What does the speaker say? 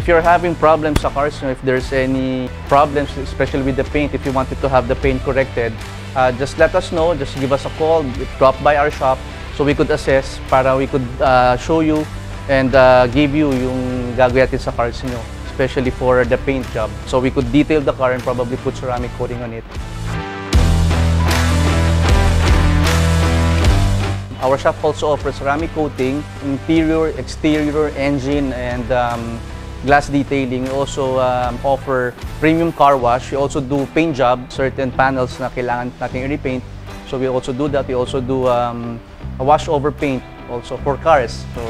If you're having problems sa cars, if there's any problems, especially with the paint, if you wanted to have the paint corrected, just let us know, just give us a call, drop by our shop so we could assess para we could show you and give you yung gagawin natin sa cars nyo, especially for the paint job. So we could detail the car and probably put ceramic coating on it. Our shop also offers ceramic coating, interior, exterior, engine, and glass detailing. We also offer premium car wash. We also do paint job, certain panels na kailangan natin i-repaint. So we also do that. We also do a wash over paint also for cars. So